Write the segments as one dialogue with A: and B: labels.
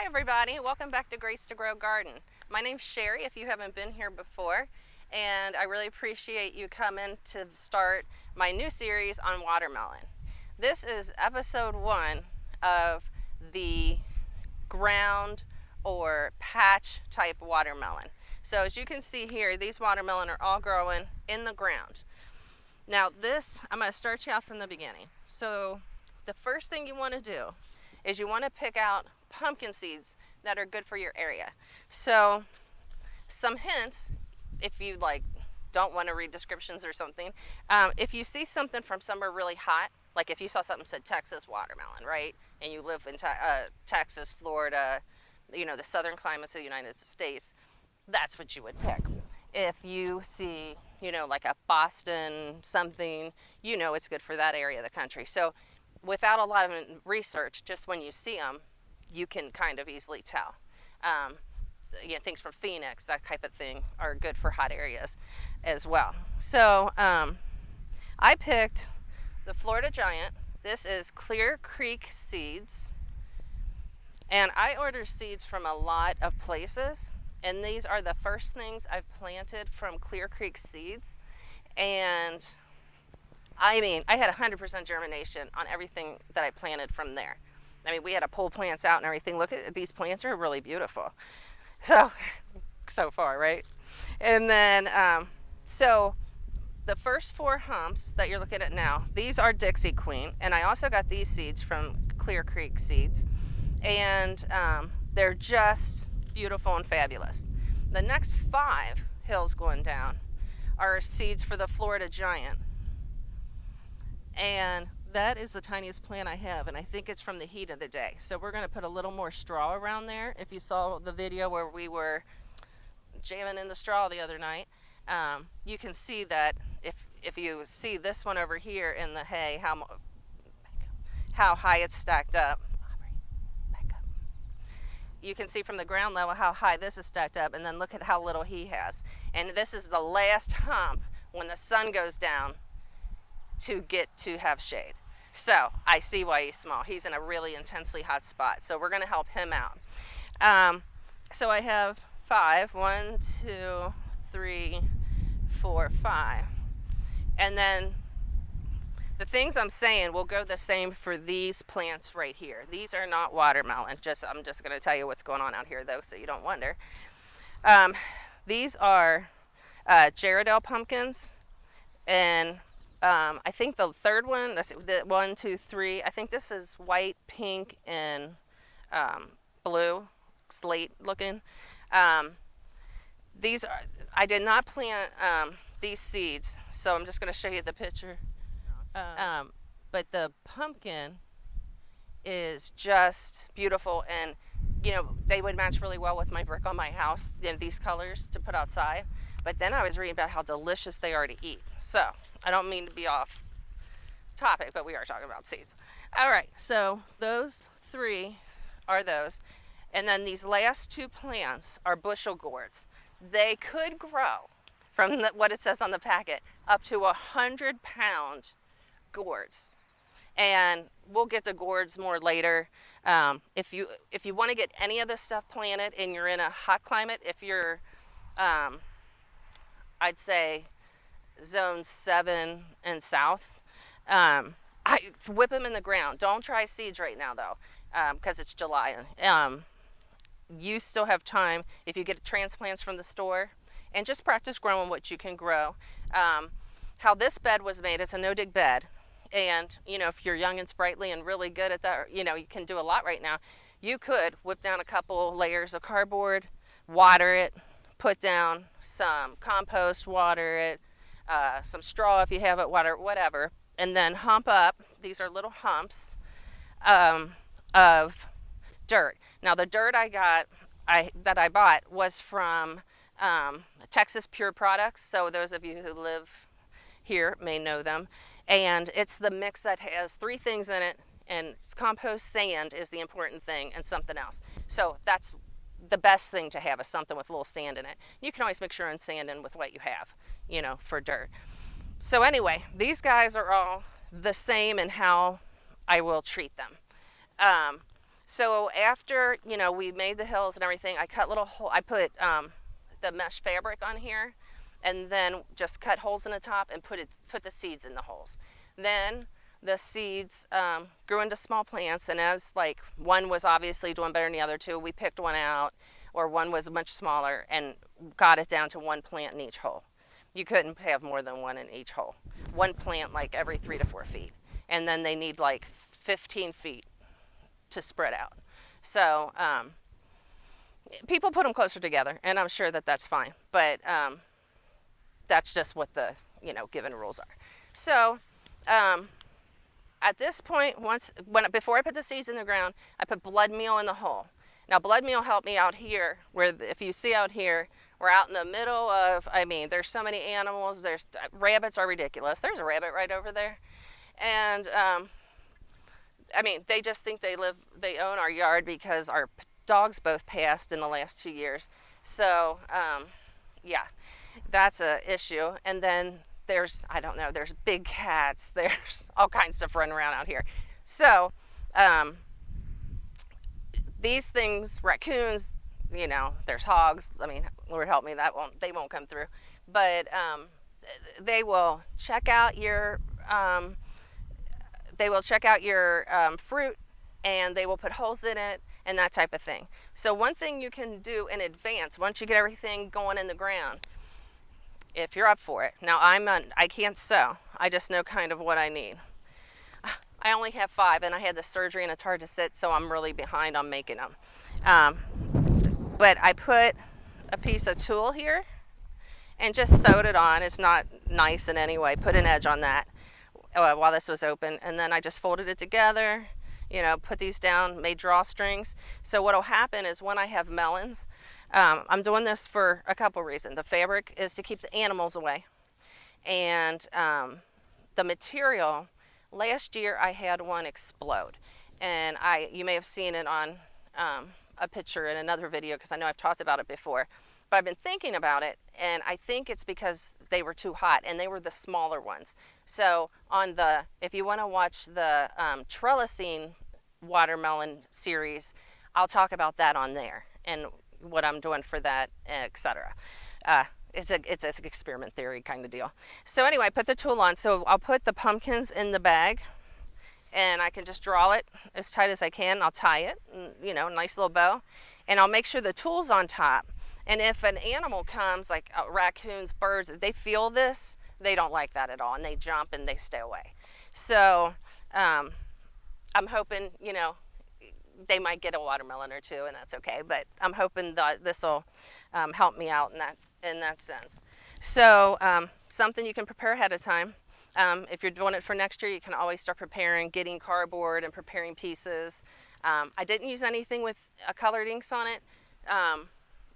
A: Hi everybody, welcome back to Grace to Grow Garden. My name's Sherry if you haven't been here before, and I really appreciate you coming to start my new series on watermelon. This is episode 1 of the ground or patch type watermelon. So as you can see here, these watermelon are all growing in the ground. Now I'm going to start you off from the beginning. So the first thing you want to do is you want to pick out pumpkin seeds that are good for your area. So some hints, if you don't want to read descriptions or something, if you see something from somewhere really hot, like if you saw something said Texas watermelon, right, and you live in Texas, Florida, the southern climates of the United States, that's what you would pick. If you see, like a Boston something, it's good for that area of the country. So without a lot of research, just when you see them, you can kind of easily tell. Things from Phoenix, that type of thing, are good for hot areas as well. So I picked the Florida Giant. This is Clear Creek Seeds. And I order seeds from a lot of places. And these are the first things I've planted from Clear Creek Seeds. And I had 100% germination on everything that I planted from there. We had to pull plants out and everything. Look at these plants, are really beautiful. So far, right? And then, so the first 4 humps that you're looking at now, these are Dixie Queen. And I also got these seeds from Clear Creek Seeds. And they're just beautiful and fabulous. The next 5 hills going down are seeds for the Florida Giant. And that is the tiniest plant I have, and I think it's from the heat of the day. So we're going to put a little more straw around there. If you saw the video where we were jamming in the straw the other night, you can see that if you see this one over here in the hay, how high it's stacked up. Back up. You can see from the ground level how high this is stacked up, and then look at how little he has. And this is the last hump when the sun goes down to get to have shade. So I see why he's small. He's in a really intensely hot spot. So we're going to help him out. So I have 5. 1, 2, 3, 4, 5. And then the things I'm saying will go the same for these plants right here. These are not watermelon. I'm just going to tell you what's going on out here, though, so you don't wonder. These are Gerardelle pumpkins, and I think the third one, the 1, 2, 3, I think this is white, pink, and blue, slate looking. I did not plant these seeds, so I'm just going to show you the picture. But the pumpkin is just beautiful, and they would match really well with my brick on my house, these colors to put outside. But then I was reading about how delicious they are to eat. So I don't mean to be off topic, but we are talking about seeds. All right, so those 3 are those. And then these last 2 plants are bushel gourds. They could grow from what it says on the packet up to 100-pound gourds. And we'll get to gourds more later. If you want to get any of this stuff planted and you're in a hot climate, if you're I'd say zone 7 and south, I whip them in the ground. Don't try seeds right now, though, because it's July. You still have time if you get transplants from the store, and just practice growing what you can grow. How this bed was made, it's a no-dig bed. And, if you're young and sprightly and really good at that, you can do a lot right now. You could whip down a couple layers of cardboard, water it, put down some compost, water it, some straw if you have it, water, whatever, and then hump up. These are little humps of dirt. Now the dirt that I bought was from Texas Pure Products, so those of you who live here may know them. And it's the mix that has 3 things in it, and compost, sand is the important thing, and something else. So that's the best thing to have, is something with a little sand in it. You can always mix your own sand in with what you have, for dirt. So anyway, these guys are all the same in how I will treat them. So after, you know, we made the hills and everything, I cut little hole. I put the mesh fabric on here, and then just cut holes in the top and put the seeds in the holes. Then the seeds grew into small plants, and as like one was obviously doing better than the other two, we picked one out, or one was much smaller, and got it down to one plant in each hole. You couldn't have more than one in each hole. One plant like every 3 to 4 feet, and then they need like 15 feet to spread out. So people put them closer together, and I'm sure that that's fine, but that's just what the, you know, given rules are. So at this point, before I put the seeds in the ground, I put blood meal in the hole. Now blood meal helped me out here, where if you see out here, we're out in the middle of, I mean, there's so many animals. There's rabbits are ridiculous. There's a rabbit right over there, and I mean, they just think they own our yard because our dogs both passed in the last 2 years. So, yeah, that's a issue. And then there's, I don't know, there's big cats. There's all kinds of stuff running around out here. So, these things, raccoons, you know, there's hogs. I mean, Lord help me, they won't come through. But they will check out your fruit, and they will put holes in it and that type of thing. So one thing you can do in advance, once you get everything going in the ground, if you're up for it. Now I can't sew. I just know kind of what I need. I only have 5, and I had the surgery, and it's hard to sit, so I'm really behind on making them. But I put a piece of tulle here and just sewed it on. It's not nice in any way. Put an edge on that while this was open, and then I just folded it together, you know, put these down, made drawstrings. So what'll happen is when I have melons, I'm doing this for a couple reasons. The fabric is to keep the animals away, and the material, last year I had one explode, and you may have seen it on a picture in another video, because I know I've talked about it before. But I've been thinking about it, and I think it's because they were too hot, and they were the smaller ones. So if you want to watch the trellising watermelon series, I'll talk about that on there and what I'm doing for that, etc. It's an experiment theory kind of deal. So anyway, I put the tulle on. So I'll put the pumpkins in the bag, and I can just draw it as tight as I can. I'll tie it, you know, nice little bow, and I'll make sure the tulle's on top. And if an animal comes, like raccoons, birds, if they feel this, they don't like that at all, and they jump and they stay away. So I'm hoping, you know, they might get a watermelon or two, and that's okay. But I'm hoping that this will help me out in that sense. So something you can prepare ahead of time. If you're doing it for next year, you can always start preparing, getting cardboard and preparing pieces. I didn't use anything with colored inks on it.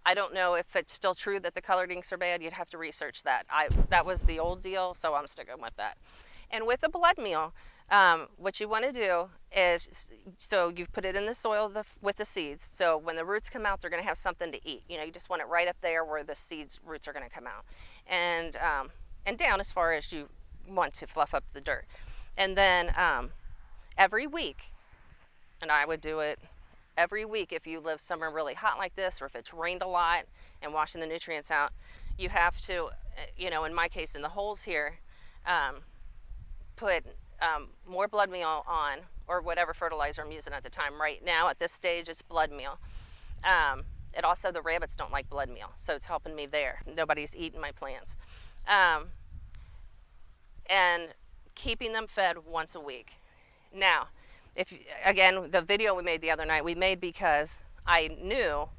A: I don't know if it's still true that the colored inks are bad. You'd have to research that. That was the old deal, so I'm sticking with that. And with the blood meal, what you want to do is, so you put it in the soil with the seeds. So when the roots come out, they're going to have something to eat. You know, you just want it right up there where the roots are going to come out, and down as far as you want to fluff up the dirt. And then every week, and I would do it every week if you live somewhere really hot like this, or if it's rained a lot and washing the nutrients out, you have to, you know, in my case, in the holes here, put more blood meal on, or whatever fertilizer I'm using at the time. Right now, at this stage, it's blood meal. It also, the rabbits don't like blood meal, so it's helping me there. Nobody's eating my plants. And keeping them fed once a week. Now, again, the video we made the other night, we made because I knew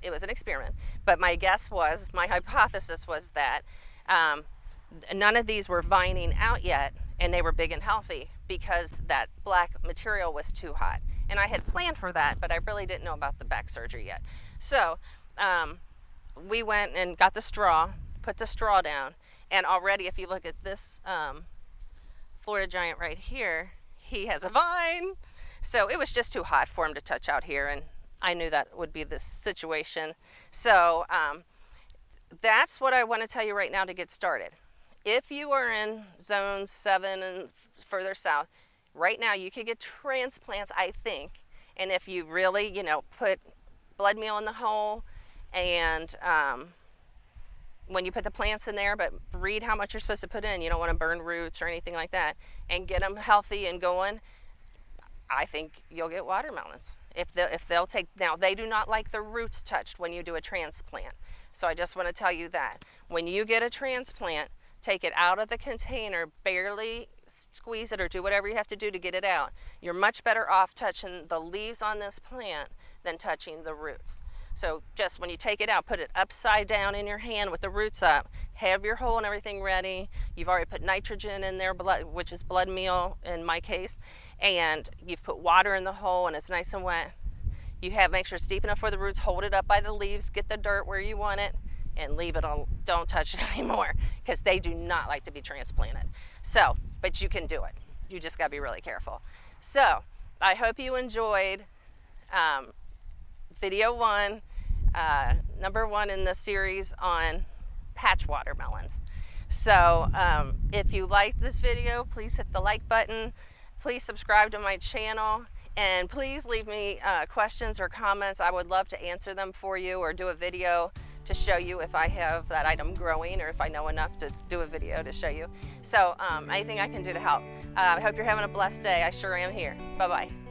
A: it was an experiment, but my hypothesis was that none of these were vining out yet, and they were big and healthy because that black material was too hot. And I had planned for that, but I really didn't know about the back surgery yet. So we went and got the straw, put the straw down, and already if you look at this Florida giant right here, he has a vine. So it was just too hot for him to touch out here, and I knew that would be the situation. So that's what I want to tell you right now to get started. If you are in zone 7 and further south, right now you could get transplants, I think, And if you really, put blood meal in the hole, and when you put the plants in there, but read how much you're supposed to put in. You don't want to burn roots or anything like that, and get them healthy and going. I think you'll get watermelons. If they'll take, now they do not like the roots touched when you do a transplant. So I just want to tell you that when you get a transplant, take it out of the container, barely squeeze it or do whatever you have to do to get it out. You're much better off touching the leaves on this plant than touching the roots. So just when you take it out, put it upside down in your hand with the roots up. Have your hole and everything ready. You've already put nitrogen in there, which is blood meal in my case, and you've put water in the hole and it's nice and wet. Make sure it's deep enough for the roots. Hold it up by the leaves, get the dirt where you want it, and leave it on. Don't touch it anymore, because they do not like to be transplanted. So, but you can do it. You just got to be really careful. So I hope you enjoyed video one, number one in the series on patch watermelons. So if you liked this video, please hit the like button. Please subscribe to my channel, and please leave me questions or comments. I would love to answer them for you, or do a video to show you if I have that item growing, or if I know enough to do a video to show you. So anything I can do to help. I hope you're having a blessed day. I sure am here. Bye-bye.